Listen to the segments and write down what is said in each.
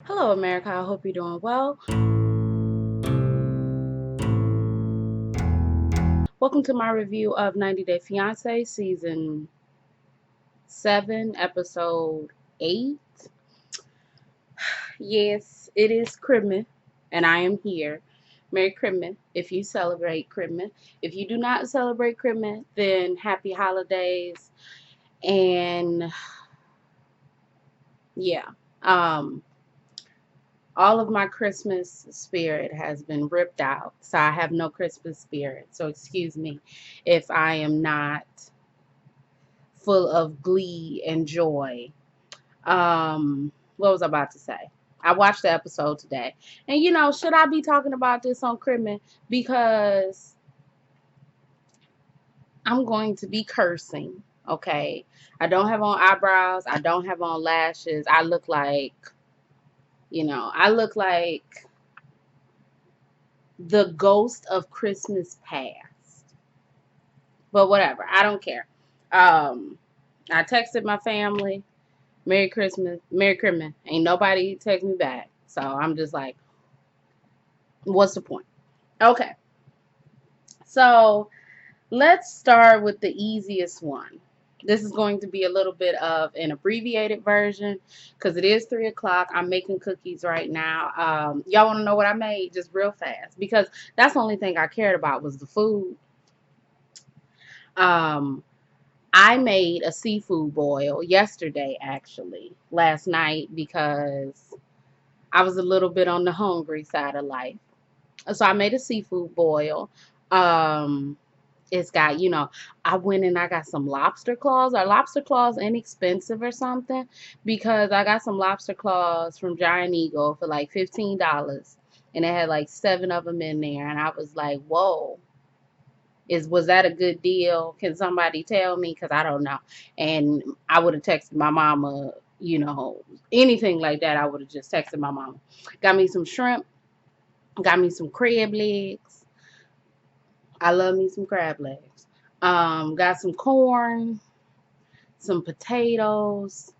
Hello, America. I hope you're doing well. Welcome to my review of 90 Day Fiance, Season 7, Episode 8. Yes, it is Christmas, and I am here. Merry Christmas if you celebrate Christmas. If you do not celebrate Christmas, then happy holidays. And yeah, um, all of my Christmas spirit has been ripped out. So I have no Christmas spirit. So excuse me if I am not full of glee and joy. What was I about to say? I watched the episode today. And should I be talking about this on Christmas? Because I'm going to be cursing. Okay. I don't have on eyebrows. I don't have on lashes. I look like, I look like the ghost of Christmas past. But whatever. I don't care. I texted my family. Merry Christmas. Merry Christmas. Ain't nobody text me back. So I'm just like, what's the point? Okay. So let's start with the easiest one. This is going to be a little bit of an abbreviated version because it is 3 o'clock. I'm making cookies right now. Y'all want to know what I made? Just real fast, because that's the only thing I cared about was the food. Um, I made a seafood boil yesterday, actually, last night, because I was a little bit on the hungry side of life. So I made a seafood boil. It's got, I went and I got some lobster claws. Are lobster claws inexpensive or something? Because I got some lobster claws from Giant Eagle for like $15. And it had like 7 of them in there. And I was like, whoa. Was that a good deal? Can somebody tell me? Because I don't know. And I would have texted my mama, anything like that. I would have just texted my mama. Got me some shrimp. Got me some crab legs. I love me some crab legs. Got some corn, some potatoes.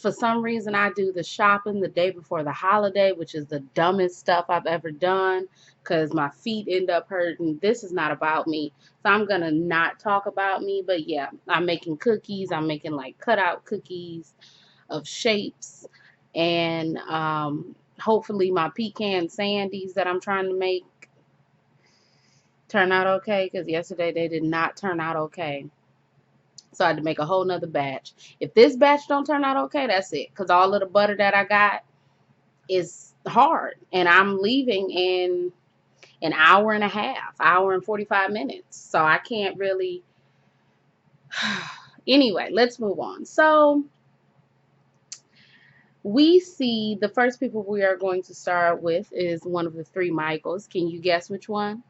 For some reason, I do the shopping the day before the holiday, which is the dumbest stuff I've ever done because my feet end up hurting. This is not about me. So I'm going to not talk about me. But yeah, I'm making cookies. I'm making like cutout cookies of shapes. And hopefully my pecan sandies that I'm trying to make turn out okay, because yesterday they did not turn out okay. So I had to make a whole nother batch. If this batch don't turn out okay, that's it. Because all of the butter that I got is hard. And I'm leaving in an hour and a half, hour and 45 minutes. So I can't really. Anyway, let's move on. So we see the first people we are going to start with is one of the 3 Michaels. Can you guess which one?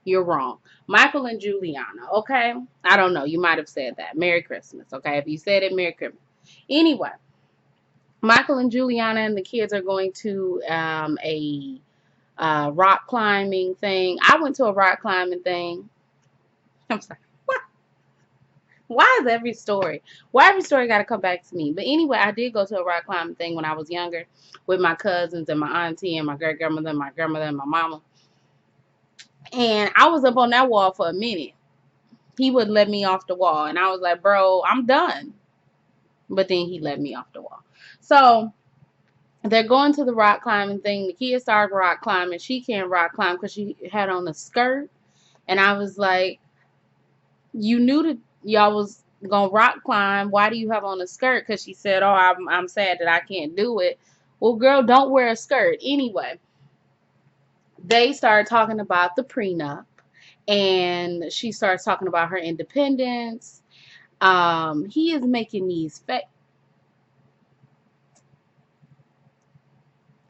You're wrong. Michael and Juliana, okay? I don't know. You might have said that. Merry Christmas, okay? If you said it, Merry Christmas. Anyway, Michael and Juliana and the kids are going to a rock climbing thing. I went to a rock climbing thing. I'm sorry. What? Why every story got to come back to me? But anyway, I did go to a rock climbing thing when I was younger with my cousins and my auntie and my great-grandmother and my grandmother and my mama. And I was up on that wall for a minute. He wouldn't let me off the wall. And I was like, bro, I'm done. But then he let me off the wall. So they're going to the rock climbing thing. The kids started rock climbing. She can't rock climb because she had on a skirt. And I was like, you knew that y'all was going to rock climb. Why do you have on a skirt? Because she said, oh, I'm sad that I can't do it. Well, girl, don't wear a skirt. Anyway, they started talking about the prenup. And she starts talking about her independence. He is making these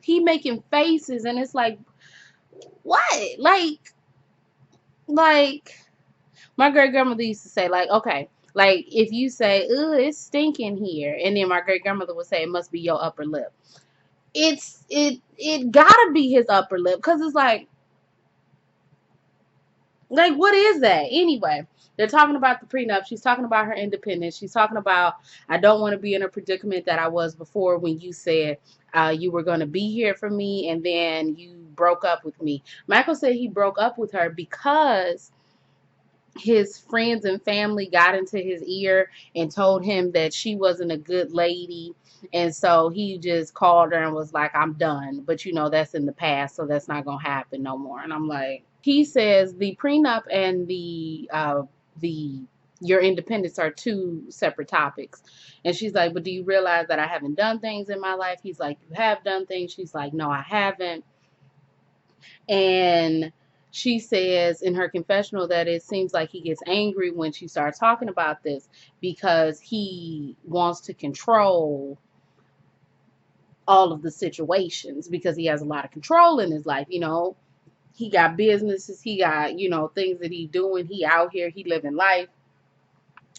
he making faces, and it's like, what? Like my great grandmother used to say, like, okay, like if you say, "Ugh, it's stinking here," and then my great grandmother would say, "It must be your upper lip." It gotta be his upper lip, because it's like, Like, what is that? Anyway, they're talking about the prenup. She's talking about her independence. She's talking about, I don't want to be in a predicament that I was before when you said you were going to be here for me and then you broke up with me. Michael said he broke up with her because his friends and family got into his ear and told him that she wasn't a good lady. And so he just called her and was like, I'm done. But that's in the past, so that's not going to happen no more. And I'm like, he says the prenup and the your independence are two separate topics. And she's like, but do you realize that I haven't done things in my life? He's like, you have done things. She's like, no, I haven't. And she says in her confessional that it seems like he gets angry when she starts talking about this because he wants to control all of the situations because he has a lot of control in his life. He got businesses, he got, things that he's doing. He out here, he living life.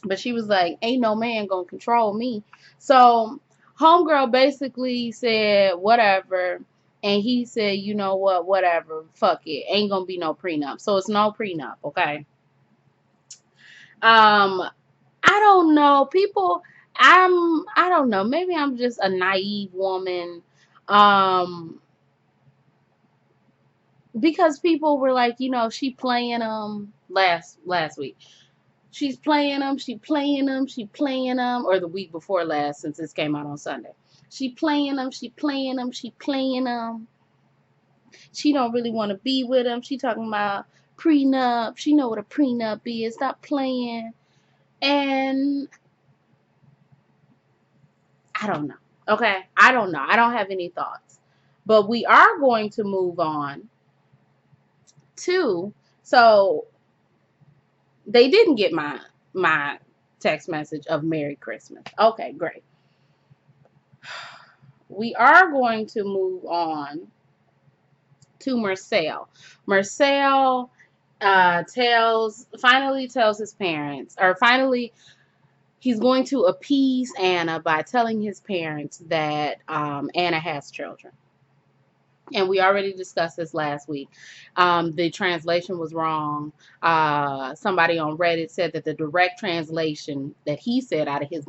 But she was like, ain't no man gonna control me. So homegirl basically said, whatever. And he said, you know what, whatever, fuck it. Ain't gonna be no prenup. So it's no prenup, okay? I don't know. I don't know. Maybe I'm just a naive woman. Because people were like, she playing last week. She's playing them, she playing them, she playing them, or the week before last since this came out on Sunday. She playing them, she playing them, she playing them. She don't really want to be with him. She talking about prenup. She know what a prenup is. Stop playing. And I don't know. Okay? I don't know. I don't have any thoughts. But we are going to move on to, so they didn't get my text message of Merry Christmas. Okay, great. We are going to move on to Marcel. Marcel finally tells his parents, or finally he's going to appease Anna by telling his parents that Anna has children. And we already discussed this last week. The translation was wrong. Somebody on Reddit said that the direct translation that he said out of his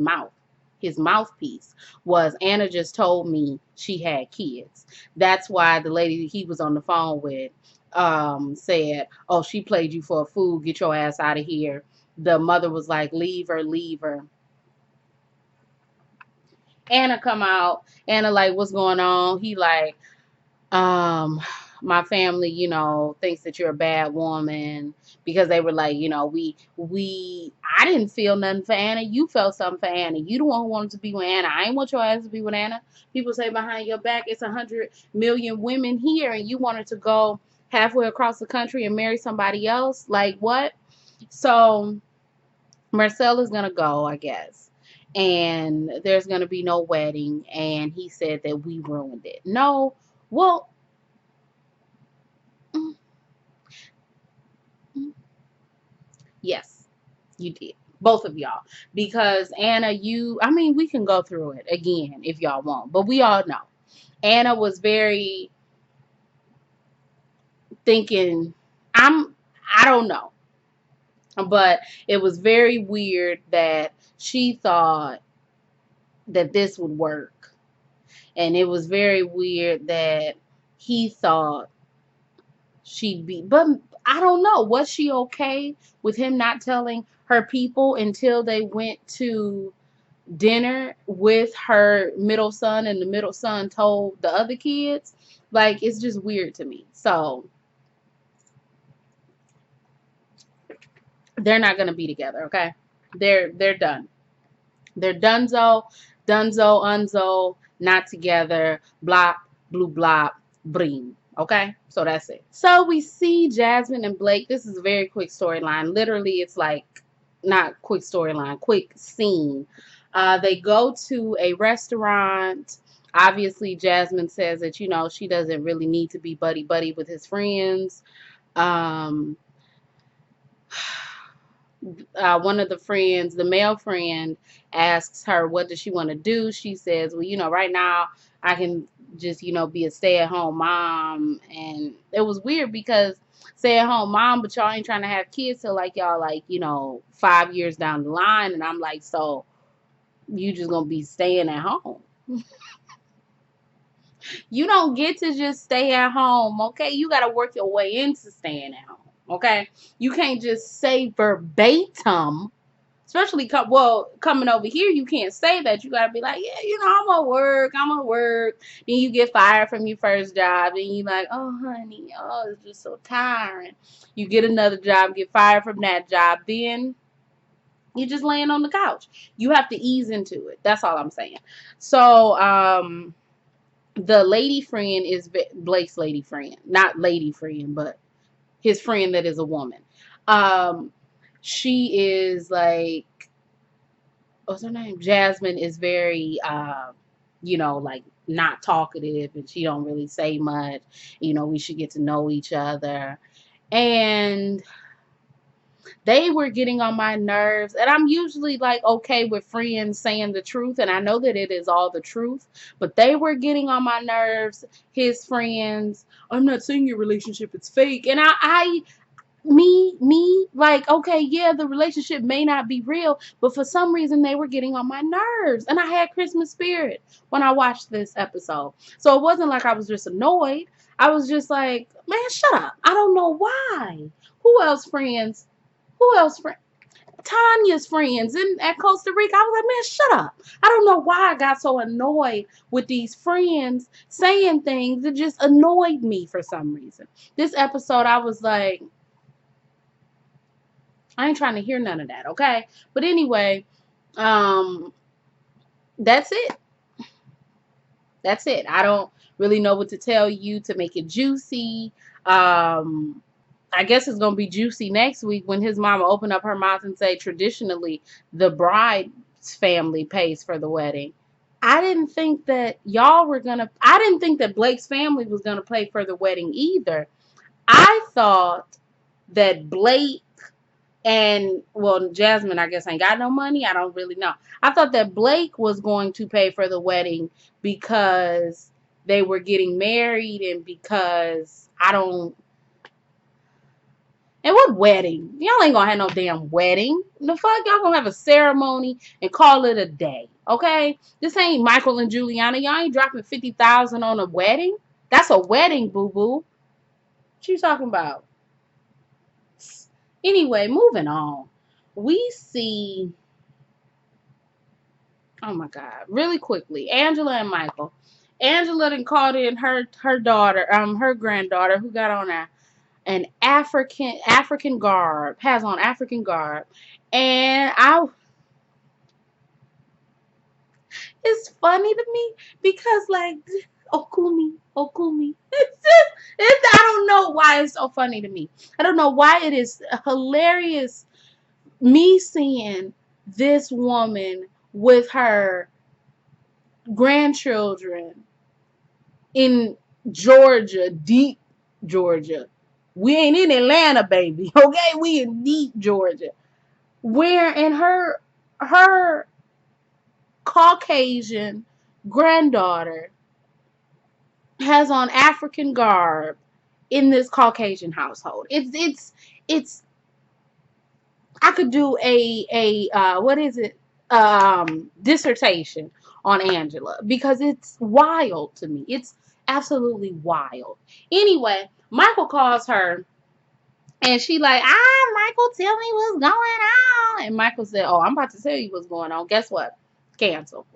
mouthpiece, was Anna just told me she had kids. That's why the lady he was on the phone with said, oh, she played you for a fool. Get your ass out of here. The mother was like, leave her, leave her. Anna come out. Anna like, what's going on? He like, my family, thinks that you're a bad woman, because they were like, I didn't feel nothing for Anna. You felt something for Anna. You the one who wanted to be with Anna. I ain't want your ass to be with Anna. People say behind your back, it's 100 million women here, and you wanted to go halfway across the country and marry somebody else. Like, what? So Marcel is going to go, I guess. And there's going to be no wedding. And he said that we ruined it. No. Well, yes, you did. Both of y'all. Because Anna, we can go through it again if y'all want. But we all know. Anna was very thinking, I don't know. But it was very weird that she thought that this would work. And it was very weird that he thought she'd be, but I don't know. Was she okay with him not telling her people until they went to dinner with her middle son and the middle son told the other kids? Like, it's just weird to me. So they're not gonna be together, okay? They're done. They're dunzo, unzo, not together, blop, blue blop, bring. Okay? So that's it. So we see Jasmin and Blake. This is a very quick storyline. Literally, it's like, not quick storyline, quick scene. They go to a restaurant. Obviously, Jasmin says that, she doesn't really need to be buddy-buddy with his friends. One of the friends, the male friend, asks her what does she want to do. She says, well, right now I can just, be a stay-at-home mom. And it was weird because stay-at-home mom, but y'all ain't trying to have kids till like y'all like, 5 years down the line. And I'm like, so you just gonna be staying at home. You don't get to just stay at home, okay? You got to work your way into staying at home, okay? You can't just say verbatim, especially coming over here. You can't say that. You got to be like, yeah, I'm at work. Then you get fired from your first job. Then you like, oh, honey, oh, it's just so tiring. You get another job, get fired from that job. Then you're just laying on the couch. You have to ease into it. That's all I'm saying. So, the lady friend is Blake's lady friend. Not lady friend, but his friend that is a woman. She is like, what's her name? Jasmine is very, like not talkative, and she don't really say much. We should get to know each other. And they were getting on my nerves, and I'm usually like okay with friends saying the truth, and I know that it is all the truth, but they were getting on my nerves. His friends, I'm not saying your relationship is fake, and me, like, okay, yeah, the relationship may not be real, but for some reason they were getting on my nerves, and I had Christmas spirit when I watched this episode. So it wasn't like I was just annoyed. I was just like, man, shut up. I don't know why. Who else friends? Who else friends? Tanya's friends at Costa Rica. I was like, man, shut up. I don't know why I got so annoyed with these friends saying things. It just annoyed me for some reason. This episode, I was like, I ain't trying to hear none of that, okay? But anyway, that's it. That's it. I don't really know what to tell you to make it juicy. I guess it's going to be juicy next week when his mama open up her mouth and say traditionally the bride's family pays for the wedding. I didn't think that I didn't think that Blake's family was going to pay for the wedding either. I thought that Blake and, well, Jasmine, I guess, ain't got no money. I don't really know. I thought that Blake was going to pay for the wedding because they were getting married and because and what wedding? Y'all ain't gonna have no damn wedding. The fuck? Y'all gonna have a ceremony and call it a day, okay? This ain't Michael and Juliana. Y'all ain't dropping $50,000 on a wedding. That's a wedding, boo-boo. What you talking about? Anyway, moving on. We see, oh my God, really quickly, Angela and Michael. Angela then called in her daughter, her granddaughter, who got on an African garb, has on African garb, and it's funny to me because like Okumi. I don't know why it's so funny to me. I don't know why it is hilarious me seeing this woman with her grandchildren in Georgia, deep Georgia. We ain't in Atlanta, baby. Okay, we in deep Georgia. Where in her Caucasian granddaughter has on African garb in this Caucasian household. It's I could do a what is it? Dissertation on Angela because it's wild to me. It's absolutely wild. Anyway, Michael calls her and she like, Michael, tell me what's going on. And Michael said, oh, I'm about to tell you what's going on. Guess what? Cancel.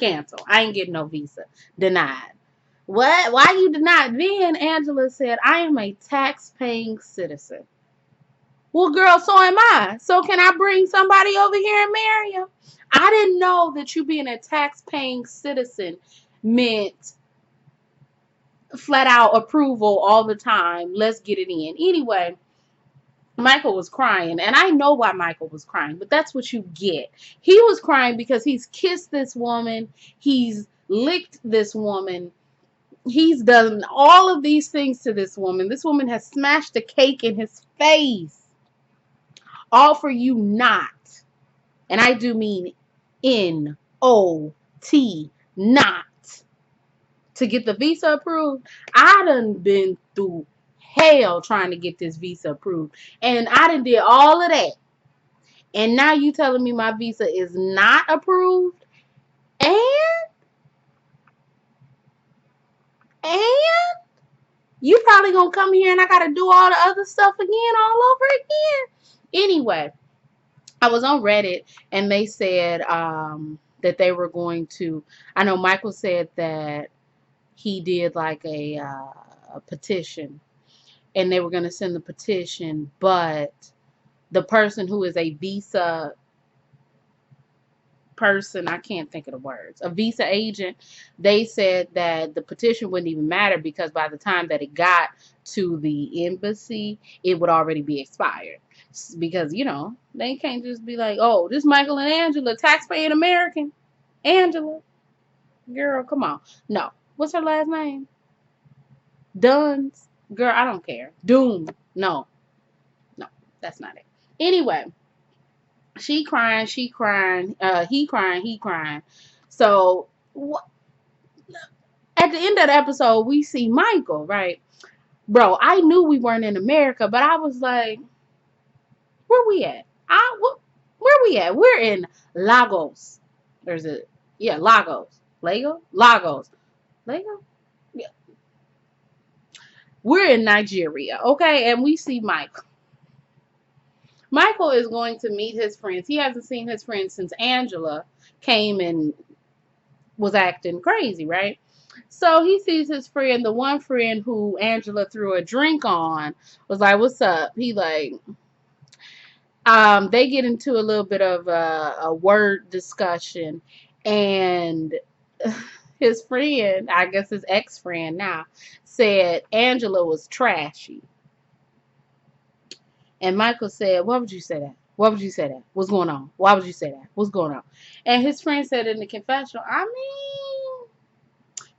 I ain't getting no visa. Denied. What? Why you denied? Then Angela said, I am a tax-paying citizen. Well, girl, so am I. So can I bring somebody over here and marry him? I didn't know that you being a tax-paying citizen meant flat out approval all the time. Let's get it in. Anyway, Michael was crying, and I know why Michael was crying, but that's what you get. He was crying because he's kissed this woman. He's licked this woman. He's done all of these things to this woman. This woman has smashed a cake in his face. All for you not. And I do mean N-O-T, not to get the visa approved. I done been through hell trying to get this visa approved. And I done did all of that. And now you telling me my visa is not approved? And and you probably gonna come here and I gotta do all the other stuff again all over again. Anyway, I was on Reddit and they said that they were going to, I know Michael said that he did like a petition and they were going to send the petition, but the person who is a visa person, I can't think of the words, a visa agent, they said that the petition wouldn't even matter because by the time that it got to the embassy, it would already be expired. Because, you know, they can't just be like, oh, this Michael and Angela, taxpaying American. Angela, girl, come on. No. What's her last name? Duns. Girl, I don't care. Doom. No, that's not it. Anyway, he crying. He crying. So at the end of the episode, we see Michael, right? Bro, I knew we weren't in America, but I was like, where we at? Where we at? We're in Lagos. There's a, yeah, Lagos. Lagos. Lagos? Yeah. We're in Nigeria, okay? And we see Michael. Michael is going to meet his friends. He hasn't seen his friends since Angela came and was acting crazy, right? So he sees his friend, the one friend who Angela threw a drink on, was like, what's up? He like, they get into a little bit of a word discussion, and his friend, I guess his ex-friend now, said Angela was trashy. And Michael said, why would you say that? Why would you say that? What's going on? Why would you say that? What's going on? And his friend said in the confessional, I mean,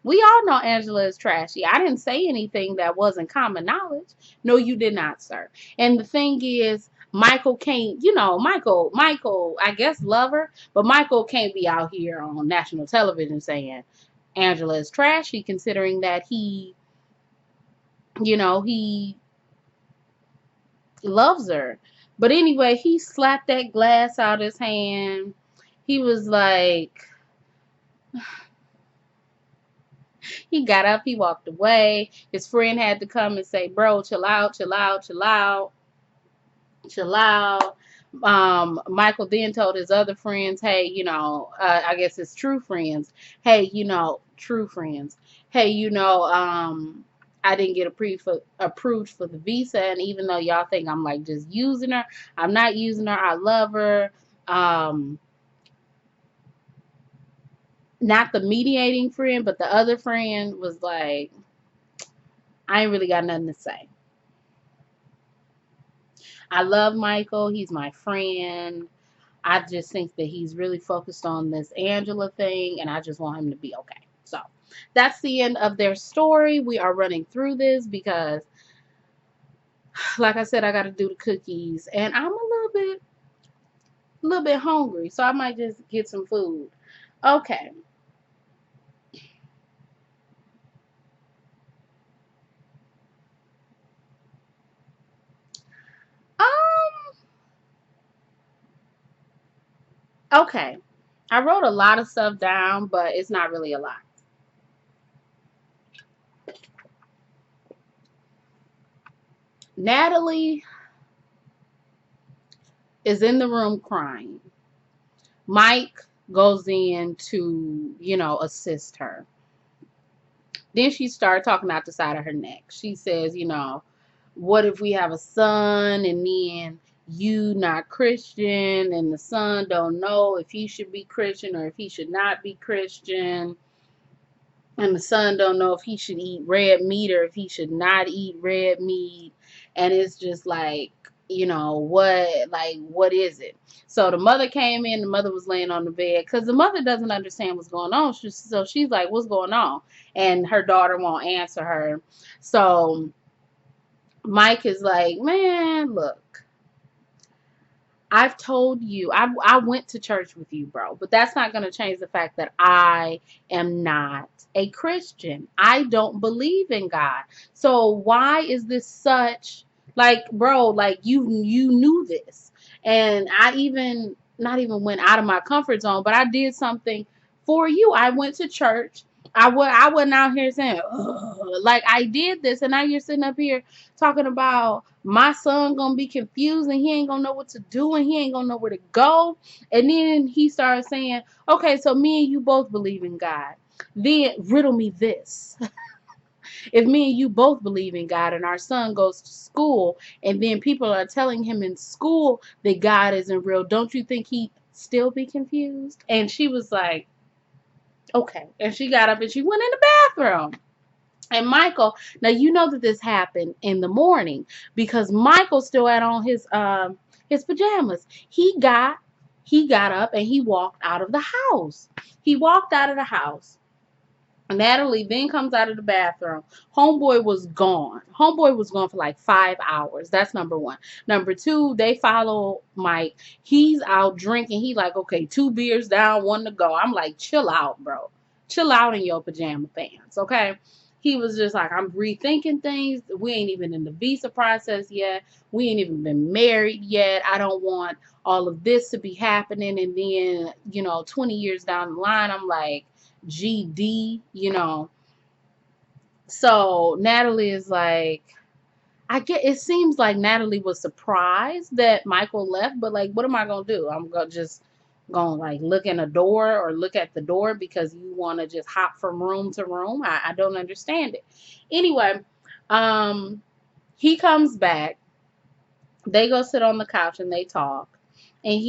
we all know Angela is trashy. I didn't say anything that wasn't common knowledge. No, you did not, sir. And the thing is, Michael can't, you know, Michael, I guess love her, but Michael can't be out here on national television saying Angela is trashy, considering that he, you know, he loves her. But anyway, he slapped that glass out his hand. He was like, he got up, he walked away. His friend had to come and say, bro, chill out, chill out, chill out, chill out. Michael then told his other friends, hey, you know, I guess his true friends, hey, you know, true friends, hey, you know, I didn't get approved for the visa, and even though y'all think I'm like just using her, I'm not using her. I love her. Not the mediating friend, but the other friend was like, I ain't really got nothing to say. I love Michael. He's my friend. I just think that he's really focused on this Angela thing, and I just want him to be okay. So that's the end of their story. We are running through this because, like I said, I got to do the cookies, and I'm a little bit hungry, so I might just get some food. Okay. Um. Okay. I wrote a lot of stuff down, but it's not really a lot. Natalie is in the room crying. Mike goes in to, you know, assist her. Then she started talking out the side of her neck. She says, you know, what if we have a son and then you not Christian and the son don't know if he should be Christian or if he should not be Christian, and the son don't know if he should eat red meat or if he should not eat red meat. And it's just like, you know, what is it? So the mother came in, the mother was laying on the bed because the mother doesn't understand what's going on. So she's like, what's going on? And her daughter won't answer her. So Mike is like, man, look, I've told you, I went to church with you, bro, but that's not going to change the fact that I am not a Christian. I don't believe in God. So why is this such, like, bro, like you knew this. And I even not even went out of my comfort zone, but I did something for you. I went to church. I wasn't out here saying, ugh, like I did this, and now you're sitting up here talking about my son gonna be confused and he ain't gonna know what to do and he ain't gonna know where to go. And then he started saying, okay, so me and you both believe in God. Then riddle me this. If me and you both believe in God and our son goes to school and then people are telling him in school that God isn't real, don't you think he'd still be confused? And she was like, okay. And she got up and she went in the bathroom. And Michael, now you know that this happened in the morning because Michael still had on his pajamas. He got up and he walked out of the house. He walked out of the house. Natalie then comes out of the bathroom. Homeboy was gone. Homeboy was gone for like 5 hours. That's number one. Number two, they follow Mike. He's out drinking. He like, okay, 2 beers down, one to go. I'm like, chill out, bro. Chill out in your pajama pants, okay? He was just like, I'm rethinking things. We ain't even in the visa process yet. We ain't even been married yet. I don't want all of this to be happening. And then, 20 years down the line, I'm like, GD, So Natalie is like, it seems like Natalie was surprised that Michael left, but like, what am I gonna do? I'm gonna like look in a door or look at the door because you want to just hop from room to room. I don't understand it. Anyway, he comes back. They go sit on the couch and they talk. And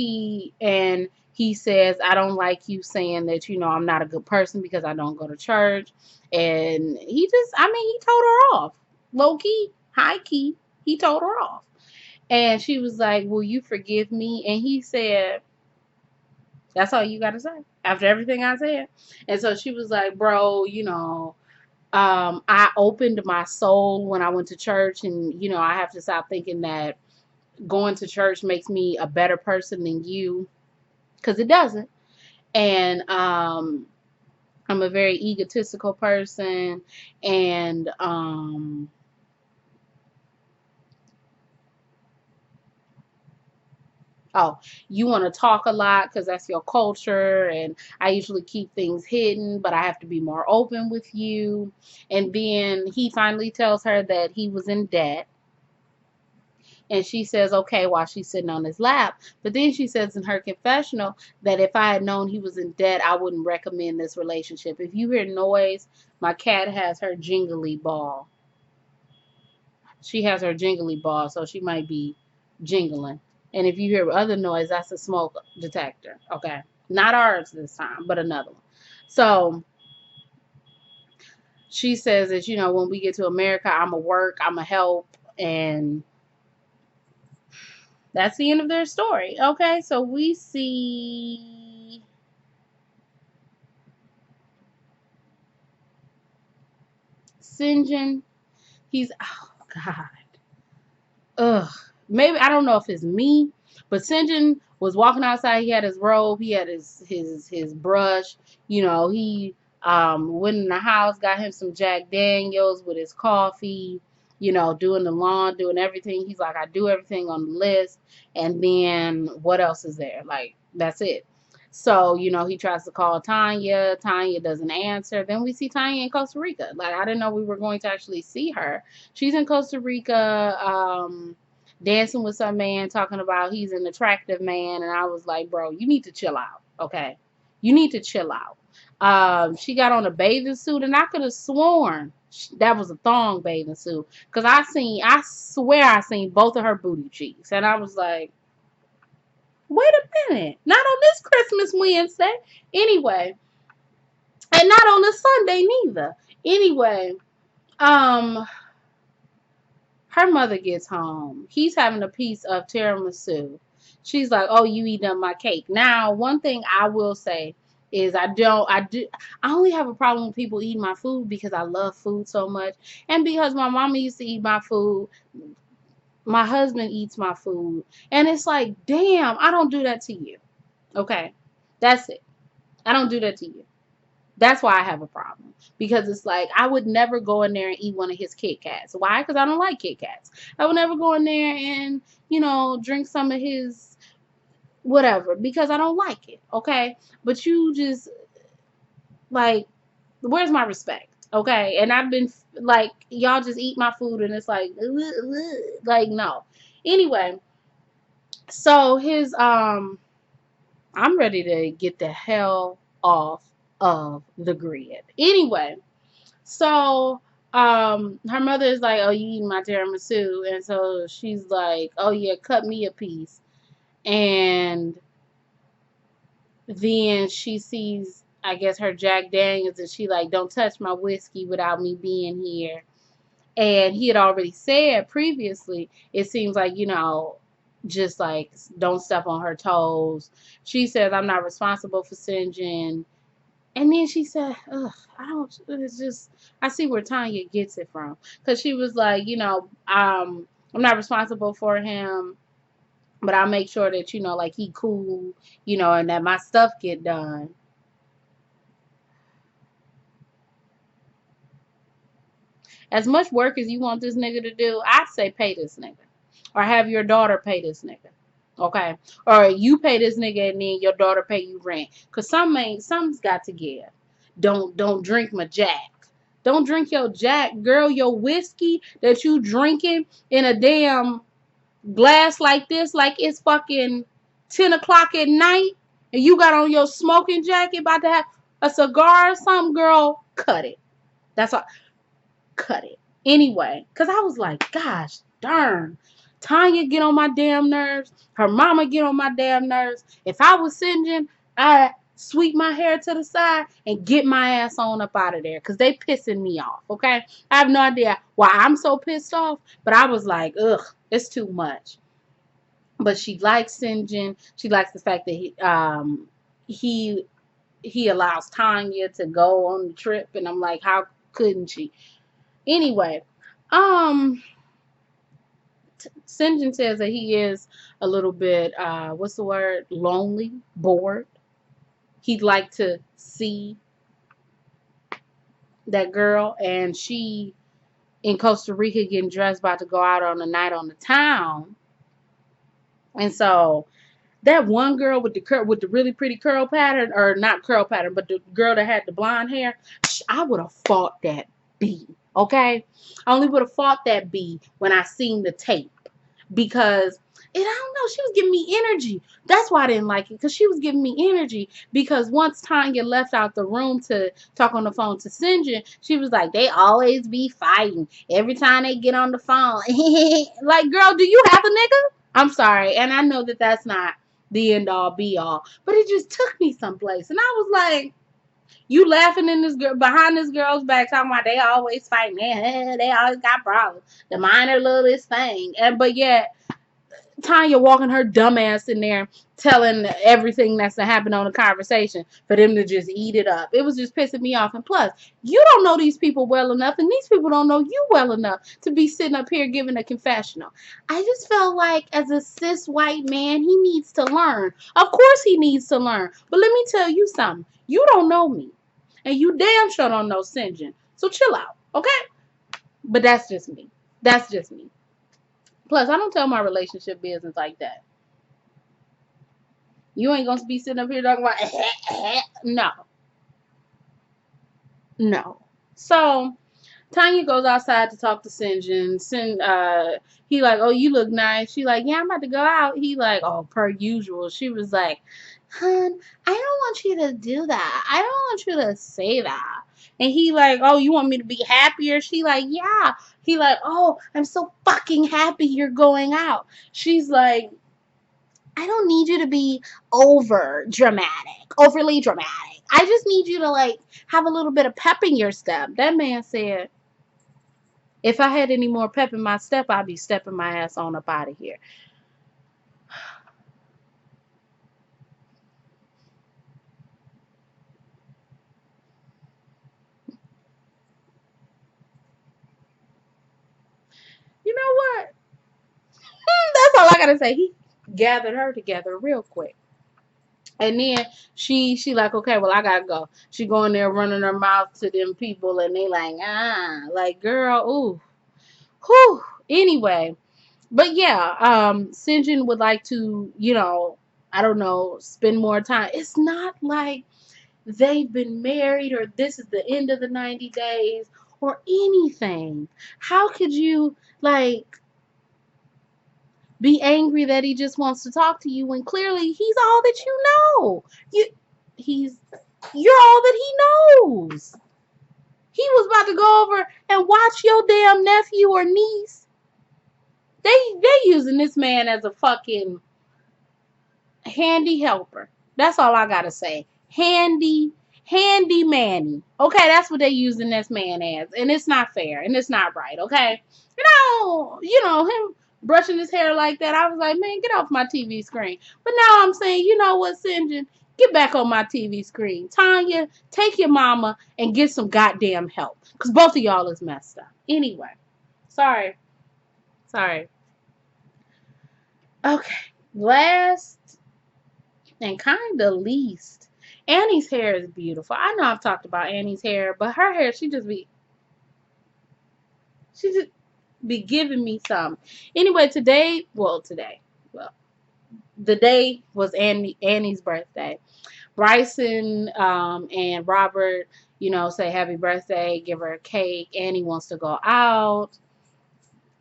he says, I don't like you saying that, I'm not a good person because I don't go to church. And he told her off. Low key, high key, he told her off. And she was like, will you forgive me? And he said, that's all you got to say after everything I said. And so she was like, bro, I opened my soul when I went to church. And, I have to stop thinking that going to church makes me a better person than you, because it doesn't. And I'm a very egotistical person, and oh, you want to talk a lot because that's your culture, and I usually keep things hidden, but I have to be more open with you. And then he finally tells her that he was in debt. And she says, okay, while she's sitting on his lap. But then she says in her confessional that if I had known he was in debt, I wouldn't recommend this relationship. If you hear noise, my cat has her jingly ball. She has her jingly ball, so she might be jingling. And if you hear other noise, that's a smoke detector. Okay. Not ours this time, but another one. So she says that, when we get to America, I'm going to work, I'm going to help, and that's the end of their story. Okay, so we see Sinjin. Oh God. Ugh. Maybe, I don't know if it's me, but Sinjin was walking outside. He had his robe, he had his brush. He went in the house, got him some Jack Daniels with his coffee, doing the lawn, doing everything. He's like, I do everything on the list. And then what else is there? Like, that's it. So, he tries to call Tania. Tania doesn't answer. Then we see Tania in Costa Rica. Like, I didn't know we were going to actually see her. She's in Costa Rica, dancing with some man, talking about he's an attractive man. And I was like, bro, you need to chill out. Okay. You need to chill out. She got on a bathing suit, and I could have sworn that was a thong bathing suit. Because I swear I seen both of her booty cheeks. And I was like, wait a minute. Not on this Christmas Wednesday. Anyway. And not on this Sunday neither. Anyway. Her mother gets home. He's having a piece of tiramisu. She's like, oh, you eating up my cake. Now, one thing I will say is I only have a problem with people eating my food because I love food so much. And because my mama used to eat my food my husband eats my food. And it's like, damn, I don't do that to you. Okay? That's it. I don't do that to you. That's why I have a problem. Because it's like, I would never go in there and eat one of his Kit Kats. Why? Because I don't like Kit Kats. I would never go in there and, drink some of his whatever. Because I don't like it. Okay? But you just, like, where's my respect? Okay? And I've been, like, y'all just eat my food and it's like, like, no. Anyway, so I'm ready to get the hell off of the grid. Anyway, so her mother is like, "Oh, you eating my tiramisu?" And so she's like, "Oh yeah, cut me a piece." And then she sees, I guess, her Jack Daniels, and she like, "Don't touch my whiskey without me being here." And he had already said previously, it seems like, just like, don't step on her toes. She says, "I'm not responsible for Sinjin." And then she said, ugh, I don't, it's just, I see where Tanya gets it from. Because she was like, I'm not responsible for him, but I'll make sure that, like, he cool, and that my stuff get done. As much work as you want this nigga to do, I'd say pay this nigga. Or have your daughter pay this nigga. Okay? Or you pay this nigga and then your daughter pay you rent. Because something's got to give. Don't drink my Jack. Don't drink your Jack, girl. Your whiskey that you drinking in a damn glass like this, like it's fucking 10 o'clock at night, and you got on your smoking jacket about to have a cigar or something, girl, cut it. That's all. Cut it. Anyway, because I was like, gosh darn. Tanya get on my damn nerves. Her mama get on my damn nerves. If I was Sinjin, I'd sweep my hair to the side and get my ass on up out of there. Because they pissing me off, okay? I have no idea why I'm so pissed off. But I was like, ugh, it's too much. But she likes Sinjin. She likes the fact that he he allows Tanya to go on the trip. And I'm like, how couldn't she? Anyway, Sinjin says that he is a little bit, what's the word? Lonely, bored. He'd like to see that girl, and she in Costa Rica getting dressed, about to go out on a night on the town. And so that one girl with the really pretty curl pattern, or not curl pattern, but the girl that had the blonde hair, I would have fought that bee. Okay, I only would have fought that bee when I seen the tape. Because I don't know, she was giving me energy. That's why I didn't like it, because she was giving me energy. Because once Tanya left out the room to talk on the phone to Sinjin, she was like, they always be fighting every time they get on the phone. Like, girl, do you have a nigga? I'm sorry, and I know that that's not the end all be all, but it just took me someplace, and I was like, you laughing in this girl behind this girl's back, talking about they always fighting, they always got problems, the minor littlest thing, but yet Tanya walking her dumb ass in there telling everything that's to happen on the conversation for them to just eat it up. It was just pissing me off. And plus, you don't know these people well enough, and these people don't know you well enough to be sitting up here giving a confessional. I just felt like, as a cis white man, he needs to learn. Of course he needs to learn. But let me tell you something. You don't know me. And you damn sure don't know Sinjin. So chill out, okay? But that's just me. That's just me. Plus, I don't tell my relationship business like that. You ain't gonna be sitting up here talking about no. No. So Tanya goes outside to talk to Sinjin. He like, oh, you look nice. She like, yeah, I'm about to go out. He like, oh, per usual. She was like, hun, I don't want you to do that. I don't want you to say that. And he like, oh, you want me to be happier? She like, yeah. He like, oh, I'm so fucking happy you're going out. She's like, I don't need you to be overly dramatic. I just need you to, like, have a little bit of pep in your step. That man said, if I had any more pep in my step, I'd be stepping my ass on up out of here. You know what? gotta say, he gathered her together real quick. And then she like, okay, well, I gotta go. She going there running her mouth to them people, and they like, girl, ooh, whew. Anyway, but yeah, Sinjin would like to, I don't know, spend more time. It's not like they've been married or this is the end of the 90 days or anything. How could you, like, be angry that he just wants to talk to you when clearly he's all that you know? You're all that he knows. He was about to go over and watch your damn nephew or niece. They using this man as a fucking handy helper. That's all I gotta say. Handy Manny. Okay, that's what they using this man as. And it's not fair and it's not right, okay? Him brushing his hair like that, I was like, man, get off my TV screen. But now I'm saying, you know what, Sinjin? Get back on my TV screen. Tanya, take your mama and get some goddamn help. Because both of y'all is messed up. Anyway. Sorry. Okay. Last and kind of least, Annie's hair is beautiful. I know I've talked about Annie's hair, but her hair, she just be giving me some. Anyway, the day was Annie's birthday. Bryson and Robert, say happy birthday, give her a cake. Annie wants to go out.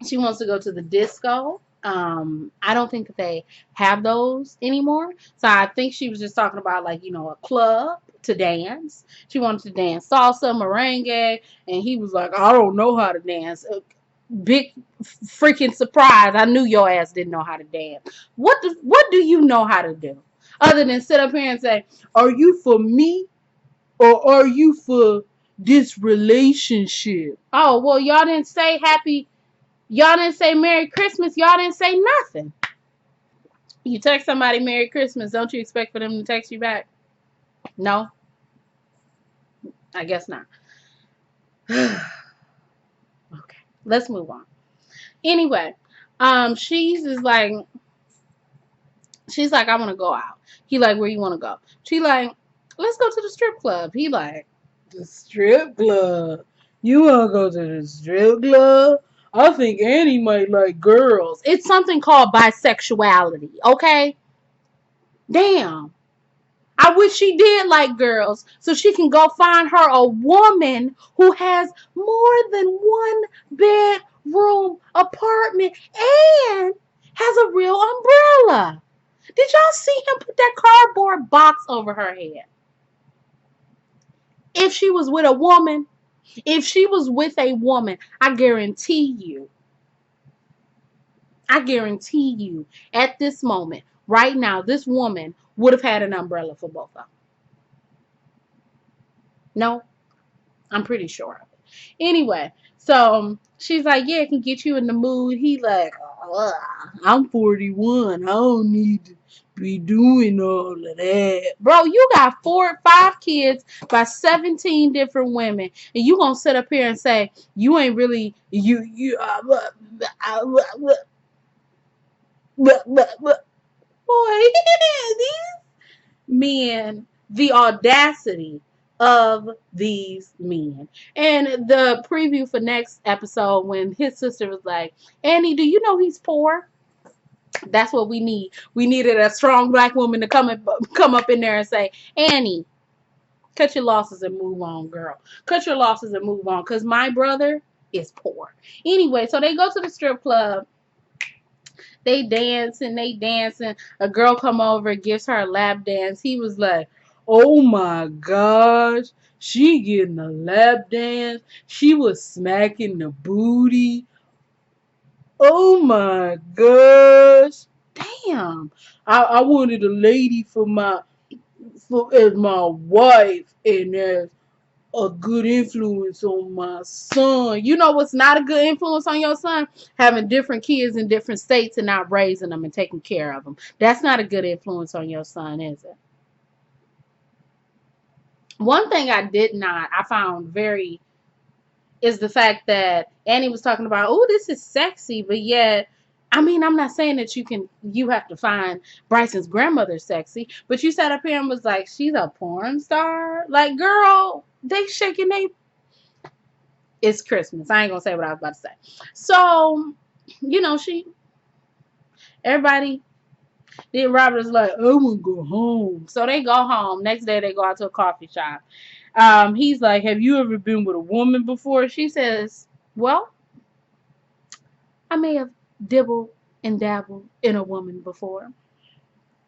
She wants to go to the disco. I don't think that they have those anymore. So I think she was just talking about, like, a club to dance. She wanted to dance salsa, merengue, and he was like, I don't know how to dance. Big freaking surprise. I knew your ass didn't know how to dance. What do you know how to do? Other than sit up here and say, are you for me or are you for this relationship? Oh, well, y'all didn't say Merry Christmas. Y'all didn't say nothing. You text somebody Merry Christmas, don't you expect for them to text you back? No? I guess not. Okay, let's move on. Anyway, she's like, I want to go out. He like, where you want to go? She like, let's go to the strip club. He like, the strip club? You want to go to the strip club? I think Annie might like girls. It's something called bisexuality, okay? Damn. I wish she did like girls so she can go find her a woman who has more than one bedroom apartment and has a real umbrella. Did y'all see him put that cardboard box over her head? If she was with a woman, I guarantee you, at this moment, right now, this woman would have had an umbrella for both of them. No? I'm pretty sure of it. Anyway, so she's like, yeah, it can get you in the mood. He like, I'm 41. I don't need to be doing all of that. Bro, you got 5 kids by 17 different women, and you gonna sit up here and say you ain't really boy, these men, the audacity of these men. And the preview for next episode, when his sister was like, Annie, do you know he's poor? That's what we need. We needed a strong black woman to come up in there and say, Annie, cut your losses and move on, girl. Cut your losses and move on, because my brother is poor. Anyway, so they go to the strip club. They dancing. A girl come over, gives her a lap dance. He was like, oh my gosh, she getting a lap dance. She was smacking the booty. Oh my gosh. Damn. I wanted a lady as my wife and as a good influence on my son. You know what's not a good influence on your son? Having different kids in different states and not raising them and taking care of them. That's not a good influence on your son, is it? One thing I found is the fact that Annie was talking about, oh, this is sexy, but yet I mean, I'm not saying that you have to find Bryson's grandmother sexy, but you sat up here and was like, she's a porn star. Like, girl, they shaking they. It's Christmas. I ain't gonna say what I was about to say. So, everybody. Then Robert is like, I want to go home. So they go home. Next day they go out to a coffee shop. He's like, have you ever been with a woman before? She says, well, I may have dibbled and dabbled in a woman before.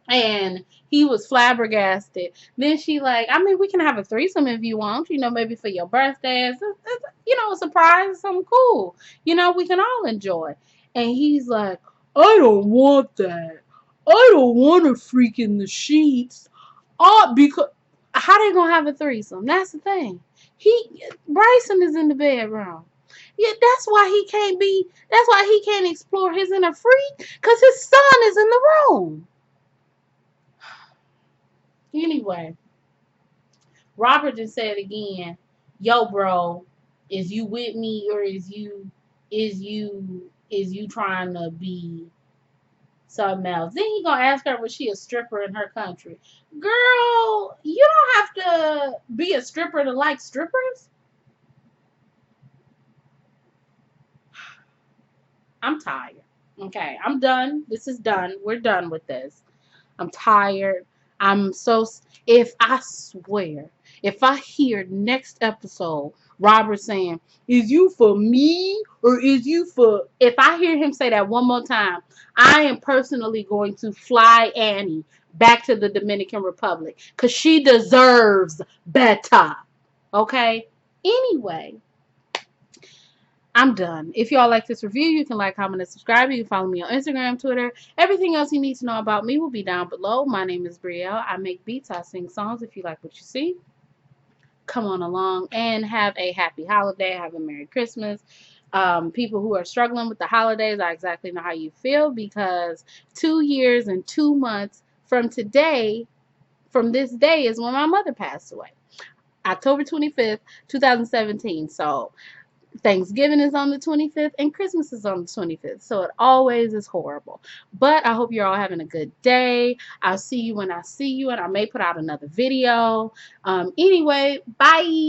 And he was flabbergasted. Then she like, I mean, we can have a threesome if you want, maybe for your birthday. A surprise, something cool. We can all enjoy. And he's like, I don't want that. I don't want to freak in the sheets. Because how they gonna have a threesome? That's the thing. Bryson is in the bedroom. Yeah, that's why he can't be. That's why he can't explore his inner freak, because his son is in the room. Anyway, Robert just said again, "Yo, bro, is you with me or is you trying to be something else?" Then he gonna ask her, was she a stripper in her country? Girl, you don't have to be a stripper to like strippers. I'm tired. Okay, I'm done. This is done. We're done with this. I'm tired. If I swear, if I hear next episode, Robert saying, is you for me or is you for, if I hear him say that one more time, I am personally going to fly Annie back to the Dominican Republic because she deserves better. Okay? Anyway, I'm done. If y'all like this review, you can like, comment, and subscribe. You can follow me on Instagram, Twitter. Everything else you need to know about me will be down below. My name is Brielle. I make beats. I sing songs. If you like what you see, come on along and have a happy holiday. Have a Merry Christmas. People who are struggling with the holidays, I exactly know how you feel, because 2 years and 2 months from today, from this day, is when my mother passed away. October 25th, 2017. So Thanksgiving is on the 25th and Christmas is on the 25th. So it always is horrible. But I hope you're all having a good day. I'll see you when I see you, and I may put out another video. Anyway, bye.